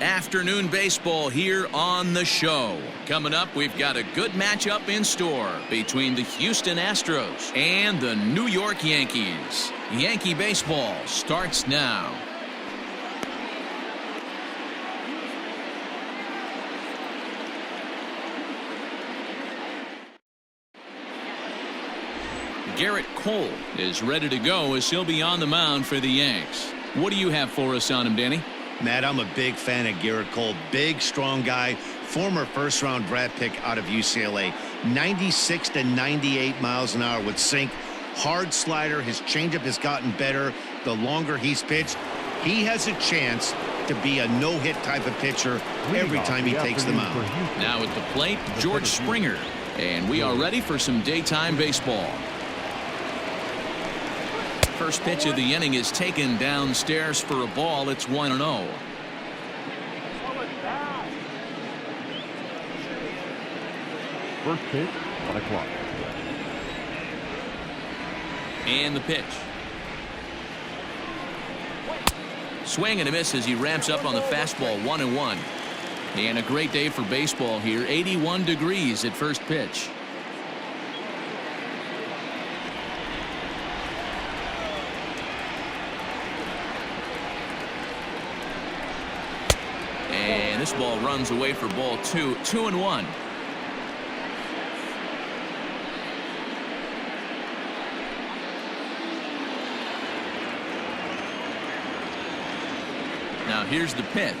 Afternoon baseball here on the show. Coming up, we've got a good matchup in store between the Houston Astros and the New York Yankees. Yankee baseball starts now. Garrett Cole is ready to go as he'll be on the mound for the Yanks. What do you have for us on him, Danny? Matt, I'm a big fan of Garrett Cole. Big, strong guy. Former first-round draft pick out of UCLA. 96 to 98 miles an hour with sink. Hard slider. His changeup has gotten better the longer he's pitched. He has a chance to be a no-hit type of pitcher every time he takes the mound. Now at the plate, George Springer. And we are ready for some daytime baseball. First pitch of the inning is taken downstairs for a ball. It's 1-0. First pitch, 1 o'clock. And the pitch. Swing and a miss as he ramps up on the fastball. 1-1. And a great day for baseball here. 81 degrees at first pitch. And this ball runs away for ball 2. 2-1. Now here's the pitch.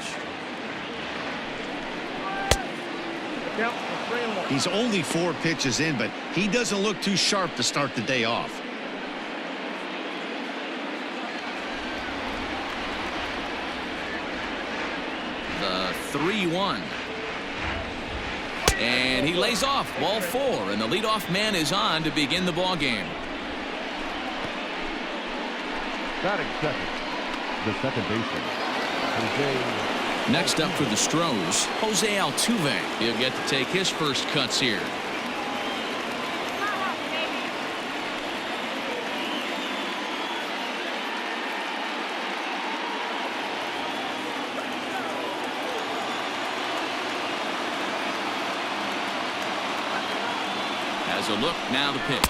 He's only 4 pitches in, but he doesn't look too sharp to start the day off. The 3-1. And he lays off. Ball 4, and the leadoff man is on to begin the ball game. Batting second, the second baseman, Jose. Next up for the Astros, Jose Altuve. He'll get to take his first cuts here. As a look, now the pitch.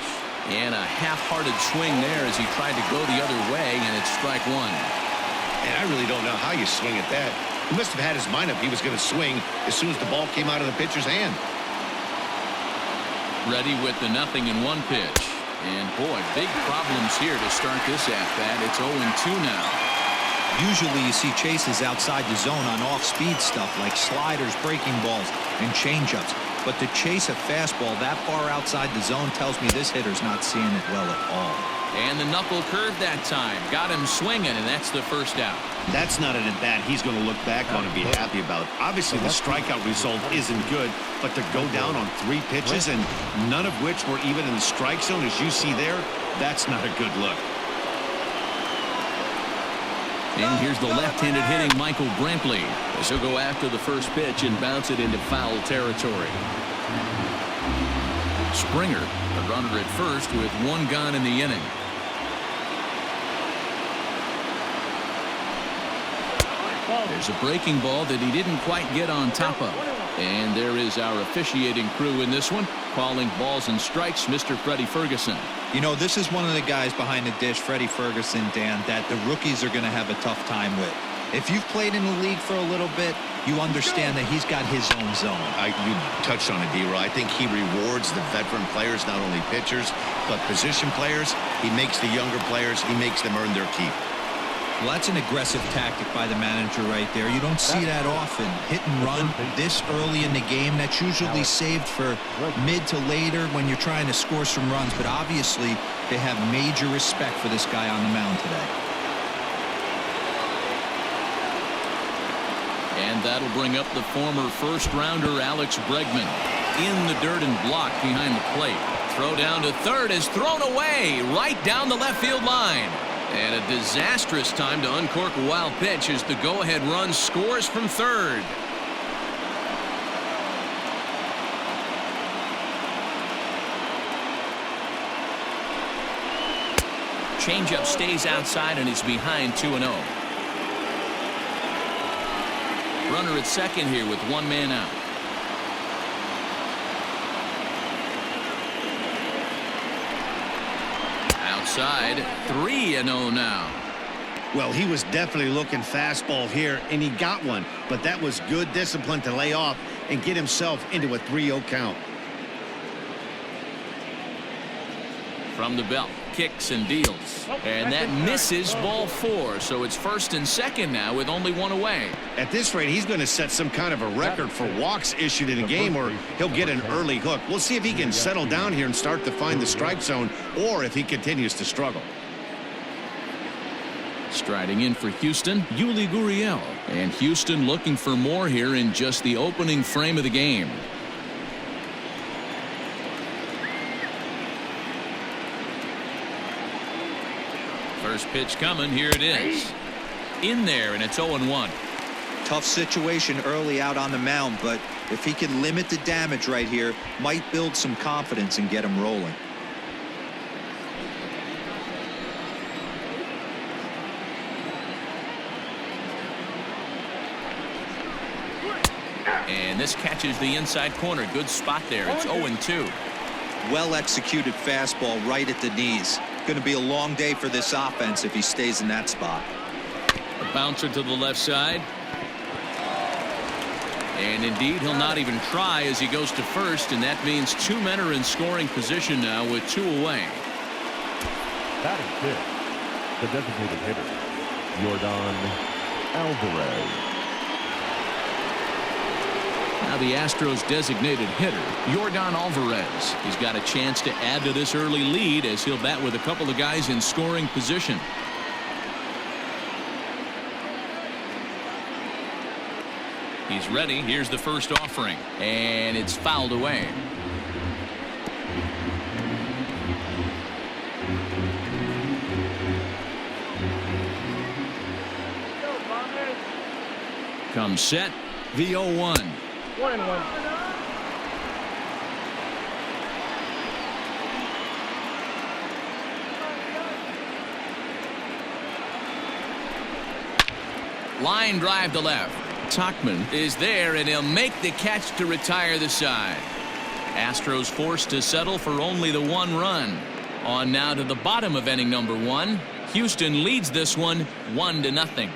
And a half-hearted swing there as he tried to go the other way, and it's strike 1. And I really don't know how you swing at that. He must have had his mind up he was going to swing as soon as the ball came out of the pitcher's hand. Ready with the 0-1 pitch. And boy, big problems here to start this at-bat. It's 0-2 now. Usually you see chases outside the zone on off-speed stuff like sliders, breaking balls, and changeups. But to chase a fastball that far outside the zone tells me this hitter's not seeing it well at all. And the knuckle curve that time. Got him swinging, and that's the first out. That's not an at-bat he's going to look back on and be happy about. Obviously, the strikeout result isn't good, but to go down on 3 pitches and none of which were even in the strike zone, as you see there, that's not a good look. And here's the left-handed hitting Michael Brantley as he'll go after the first pitch and bounce it into foul territory. Springer, the runner at first with 1 gone in the inning. There's a breaking ball that he didn't quite get on top of. And there is our officiating crew in this one, calling balls and strikes, Mr. Freddie Ferguson. You know, this is one of the guys behind the dish, Freddie Ferguson, Dan, that the rookies are going to have a tough time with. If you've played in the league for a little bit, you understand that he's got his own zone. You touched on it, D-Roy. I think he rewards the veteran players, not only pitchers, but position players. He makes the younger players, he makes them earn their keep. Well, that's an aggressive tactic by the manager right there. You don't see that often. Hit and run this early in the game. That's usually saved for mid to later when you're trying to score some runs. But obviously, they have major respect for this guy on the mound today. And that'll bring up the former first-rounder Alex Bregman in the dirt and blocked behind the plate. Throw down to third is thrown away right down the left field line. And a disastrous time to uncork a wild pitch as the go-ahead run scores from third. Changeup stays outside and is behind 2-0. Runner at second here with one man out. Outside, 3-0 now. Well, he was definitely looking fastball here, and he got one. But that was good discipline to lay off and get himself into a 3-0 count. From the belt, kicks and deals. And that misses, ball 4. So it's first and second now with only one away. At this rate, he's going to set some kind of a record for walks issued in a game, or he'll get an early hook. We'll see if he can settle down here and start to find the strike zone, or if he continues to struggle. Striding in for Houston, Yuli Gurriel. And Houston looking for more here in just the opening frame of the game. First pitch coming. Here it is. In there, and it's 0-1. Tough situation early out on the mound, but if he can limit the damage right here, might build some confidence and get him rolling. And this catches the inside corner. Good spot there. It's 0-2. Well executed fastball right at the knees. Going to be a long day for this offense if he stays in that spot. A bouncer to the left side. And indeed, he'll not even try as he goes to first, and that means 2 men are in scoring position now with 2 away. Batting fifth, the designated hitter, Yordan Alvarez. Now the Astros designated hitter, Yordan Alvarez. He's got a chance to add to this early lead as he'll bat with a couple of guys in scoring position. He's ready. Here's the first offering, and it's fouled away. Comes set, the 0-1. 1-1. Line drive to left. Tachman is there, and he'll make the catch to retire the side. Astros forced to settle for only the 1 run. On now to the bottom of inning number 1. Houston leads this one 1-0.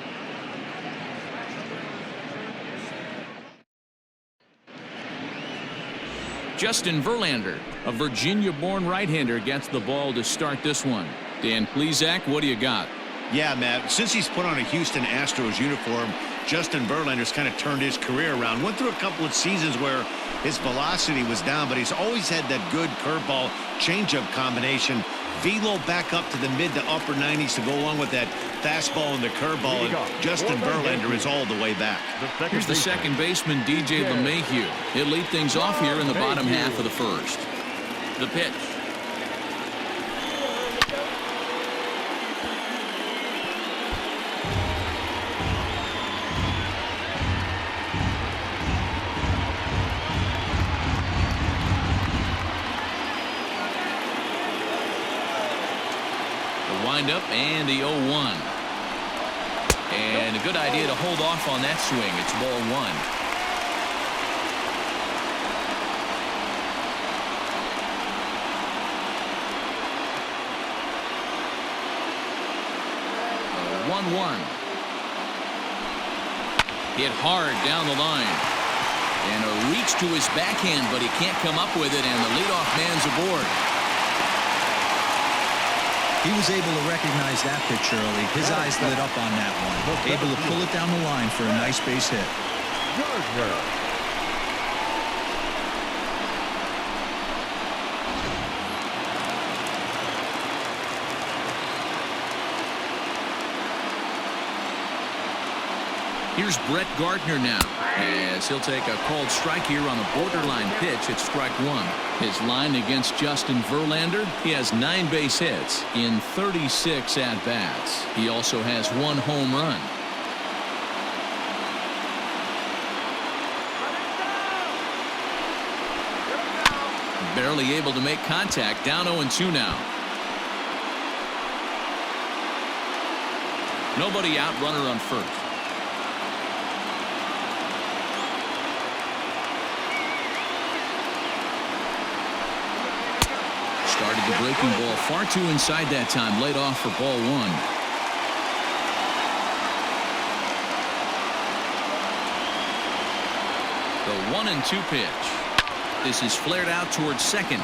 Justin Verlander, a Virginia-born right-hander, gets the ball to start this one. Dan Plesac, what do you got? Yeah, Matt, since he's put on a Houston Astros uniform, Justin Verlander's kind of turned his career around. Went through a couple of seasons where his velocity was down, but he's always had that good curveball changeup combination. Velo back up to the mid to upper 90s to go along with that fastball and the curveball, and Justin Verlander is all the way back. Here's the second baseman, DJ LeMahieu. He'll lead things off here in the bottom half of the first. The pitch. Up and the 0-1. And a good idea to hold off on that swing. It's ball 1. A 1-1. Hit hard down the line. And a reach to his backhand, but he can't come up with it, and the leadoff man's aboard. He was able to recognize that pitch early. His eyes lit up on that one. Able to pull it down the line for a nice base hit. Here's Brett Gardner now, as he'll take a called strike here on a borderline pitch. It's strike 1. His line against Justin Verlander, he has 9 base hits in 36 at-bats. He also has 1 home run. Barely able to make contact. Down 0-2 now. Nobody out, runner on first. the breaking ball far too inside that time. Laid off for ball one. The 1-2 pitch. This is flared out towards second.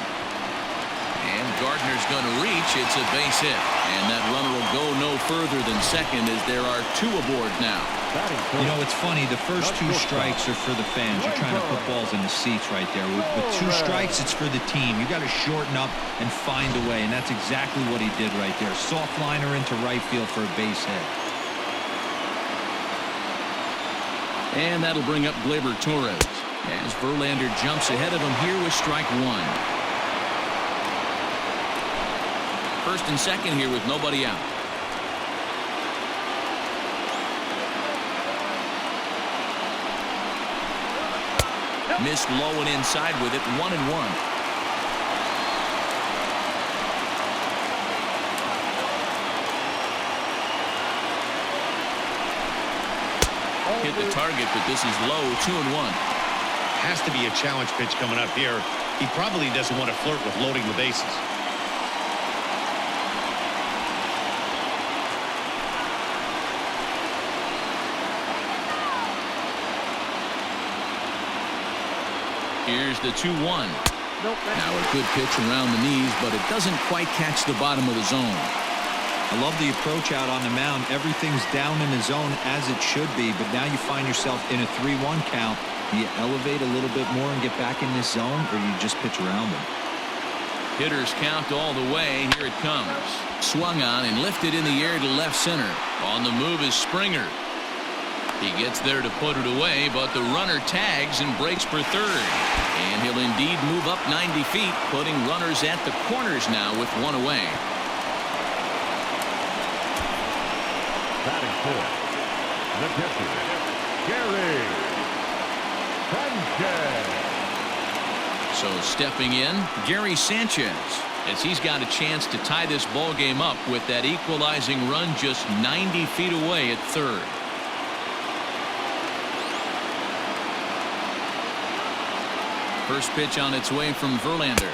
And Gardner's going to reach. It's a base hit. And that runner will go no further than second as there are two aboard now. You know, it's funny. The first two strikes are for the fans. You're trying to put balls in the seats right there. With two strikes, it's for the team. You got to shorten up and find a way. And that's exactly what he did right there. Soft liner into right field for a base hit. And that'll bring up Gleyber Torres as Verlander jumps ahead of him here with strike one. First and second here with nobody out. Missed low and inside with it. 1-1. Hit the target, but this is low. 2-1. Has to be a challenge pitch coming up here. He probably doesn't want to flirt with loading the bases. Here's the 2-1. Now a good pitch around the knees, but it doesn't quite catch the bottom of the zone. I love the approach out on the mound. Everything's down in the zone as it should be, but now you find yourself in a 3-1 count. You elevate a little bit more and get back in this zone, or you just pitch around them. Hitters count all the way. Here it comes. Swung on and lifted in the air to left center. On the move is Springer. He gets there to put it away, but the runner tags and breaks for third. And he'll indeed move up 90 feet, putting runners at the corners now with one away. Batting fourth, the pitcher, Gary Sanchez. So stepping in, Gary Sanchez, as he's got a chance to tie this ball game up with that equalizing run just 90 feet away at third. First pitch on its way from Verlander.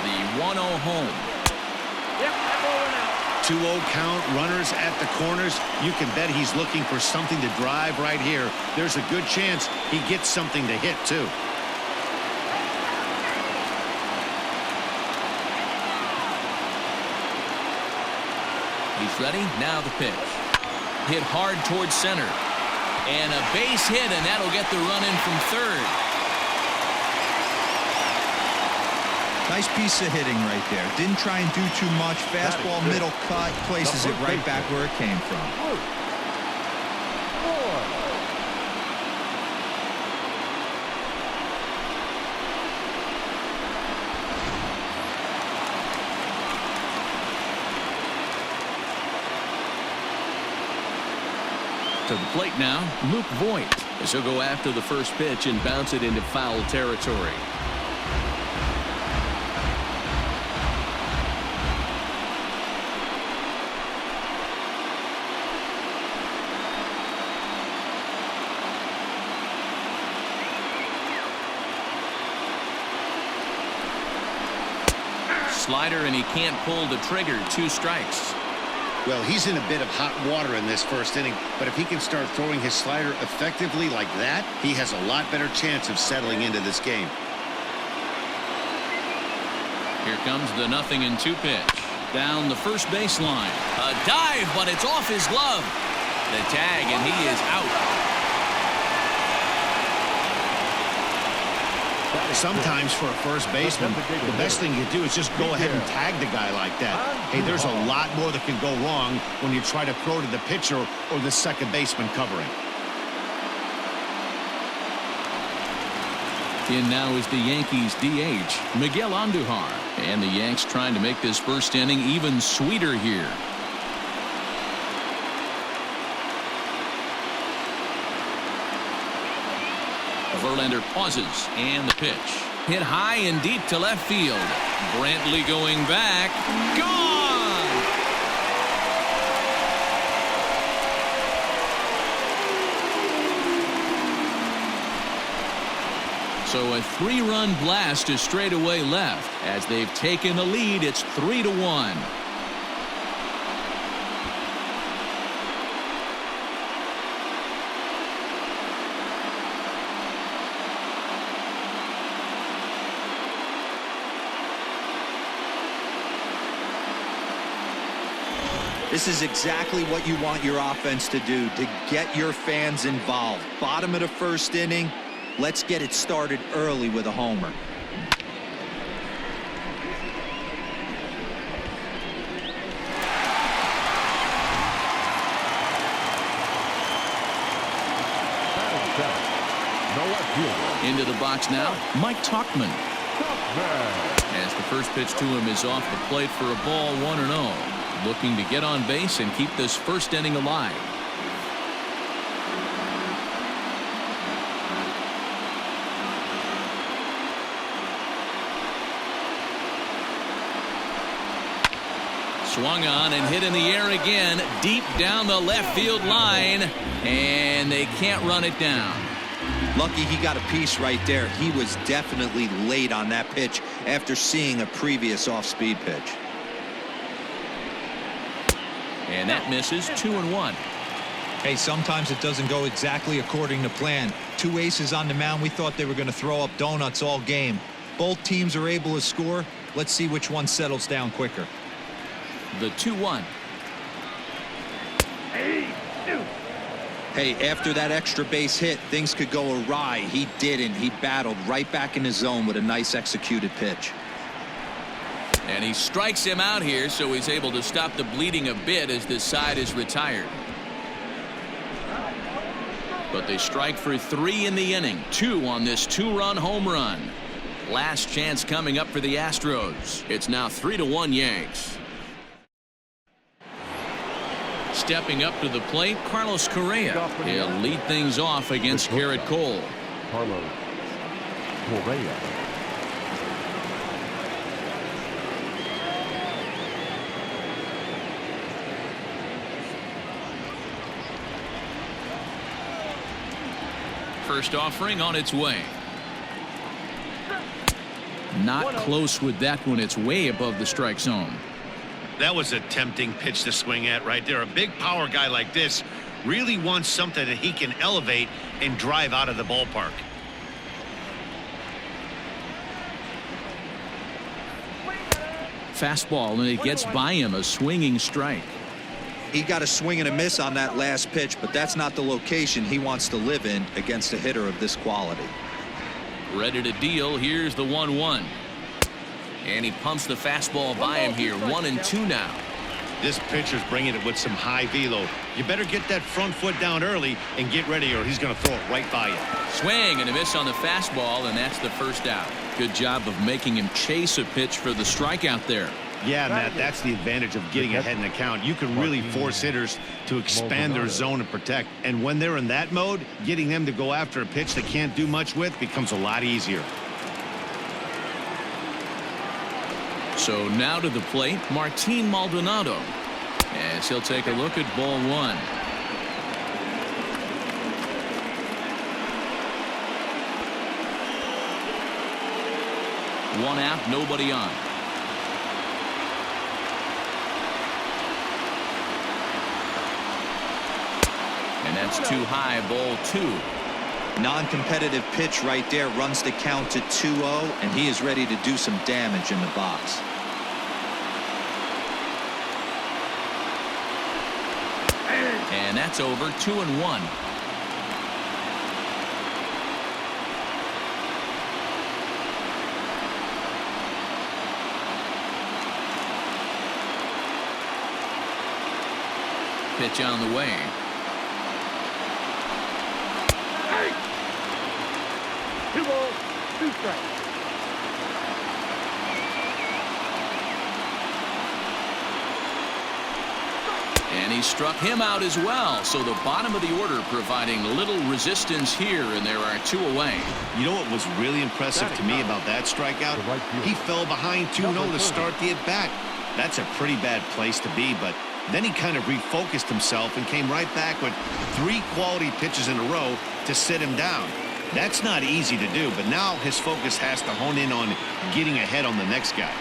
The 1-0 home. 2-0 count, runners at the corners. You can bet he's looking for something to drive right here. There's a good chance he gets something to hit, too. He's ready. Now the pitch. Hit hard towards center. And a base hit, and that'll get the run in from third. Nice piece of hitting right there. Didn't try and do too much. Fastball, middle cut, places it right back where it came from. To the plate now, Luke Voigt, as he'll go after the first pitch and bounce it into foul territory. Slider, and he can't pull the trigger. 2 strikes. Well, he's in a bit of hot water in this first inning, but if he can start throwing his slider effectively like that, he has a lot better chance of settling into this game. Here comes the 0-2 pitch. Down the first baseline. A dive, but it's off his glove. The tag, and he is out. Sometimes for a first baseman, the best thing you do is just go ahead and tag the guy like that. Hey, there's a lot more that can go wrong when you try to throw to the pitcher or the second baseman covering. In now is the Yankees DH, Miguel Andujar. And the Yanks trying to make this first inning even sweeter here. Verlander pauses, and the pitch. Hit high and deep to left field. Brantley going back. Gone! So a 3-run blast to straightaway left. As they've taken the lead, it's 3-1. This is exactly what you want your offense to do, to get your fans involved. Bottom of the first inning, let's get it started early with a homer. Into the box now, Mike Tuchman. As the first pitch to him is off the plate for a ball, 1-0. Looking to get on base and keep this first inning alive. Swung on and hit in the air again, deep down the left field line, and they can't run it down. Lucky he got a piece right there. He was definitely late on that pitch after seeing a previous off-speed pitch. And that misses. 2-1. Hey, sometimes it doesn't go exactly according to plan. 2 aces on the mound. We thought they were going to throw up donuts all game. Both teams are able to score. Let's see which one settles down quicker. The 2-1. Hey, after that extra base hit, things could go awry. He didn't. He battled right back in his zone with a nice executed pitch. And he strikes him out here, so he's able to stop the bleeding a bit as this side is retired. But they strike for 3 in the inning. 2 on this 2-run home run. Last chance coming up for the Astros. It's now 3-1 Yanks. Stepping up to the plate, Carlos Correa. He'll lead things off against Garrett Cole. Carlos Correa. First offering on its way. Not close with that one. It's way above the strike zone. That was a tempting pitch to swing at right there. A big power guy like this really wants something that he can elevate and drive out of the ballpark. Fastball, and it gets by him, a swinging strike. He got a swing and a miss on that last pitch, but that's not the location he wants to live in against a hitter of this quality. Ready to deal. Here's the 1-1. And he pumps the fastball by him here. 1-2 now. This pitcher's bringing it with some high velo. You better get that front foot down early and get ready, or he's going to throw it right by you. Swing and a miss on the fastball, and that's the first out. Good job of making him chase a pitch for the strikeout there. Yeah, Matt, that's the advantage of getting ahead in the count. You can really force hitters to expand their zone and protect. And when they're in that mode, getting them to go after a pitch they can't do much with becomes a lot easier. So now to the plate, Martin Maldonado. As he'll take a look at ball 1. One out, nobody on. And that's too high, ball 2. Non-competitive pitch right there, runs the count to 2-0, and he is ready to do some damage in the box. And that's over. 2-1. Pitch on the way. Two balls, 2 strikes. And he struck him out as well. So the bottom of the order providing little resistance here, and there are 2 away. You know what was really impressive to me about that strikeout? He fell behind 2-0 to start the at-bat. That's a pretty bad place to be, but then he kind of refocused himself and came right back with 3 quality pitches in a row to sit him down. That's not easy to do, but now his focus has to hone in on getting ahead on the next guy.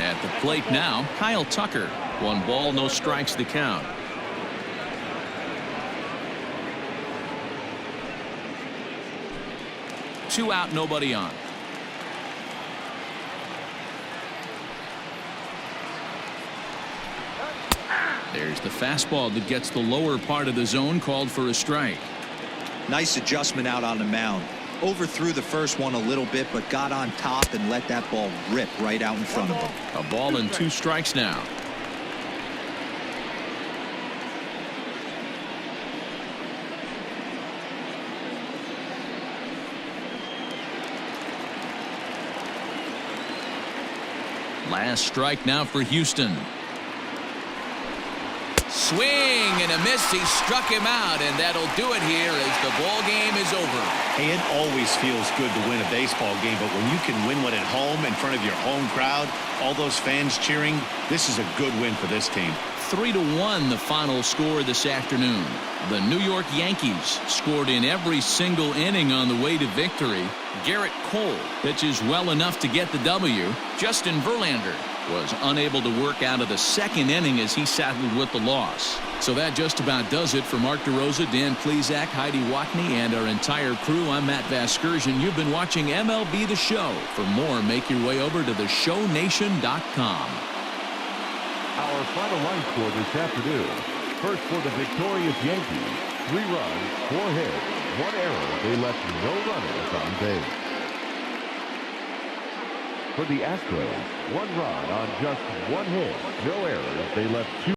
At the plate now, Kyle Tucker. 1 ball, no strikes to count. Two out, nobody on. There's the fastball that gets the lower part of the zone, called for a strike. Nice adjustment out on the mound. Overthrew the first one a little bit, but got on top and let that ball rip right out in front of him. A ball and 2 strikes now. Last strike now for Houston. Swing and a miss. He struck him out, and that'll do it here as the ball game is over. Hey, it always feels good to win a baseball game, but when you can win one at home in front of your home crowd, all those fans cheering, this is a good win for this team. 3-1 the final score this afternoon. The New York Yankees scored in every single inning on the way to victory. Garrett Cole pitches well enough to get the W. Justin Verlander was unable to work out of the second inning as he settled with the loss. So that just about does it for Mark DeRosa, Dan Plesac, Heidi Watney, and our entire crew. I'm Matt Vasgersian. You've been watching MLB The Show. For more, make your way over to theshownation.com. Our final line score this afternoon. First for the victorious Yankees. 3 runs, 4 hits, 1 error. They left no runners on base. For the Astros, 1 run on just 1 hit, no errors. They left 2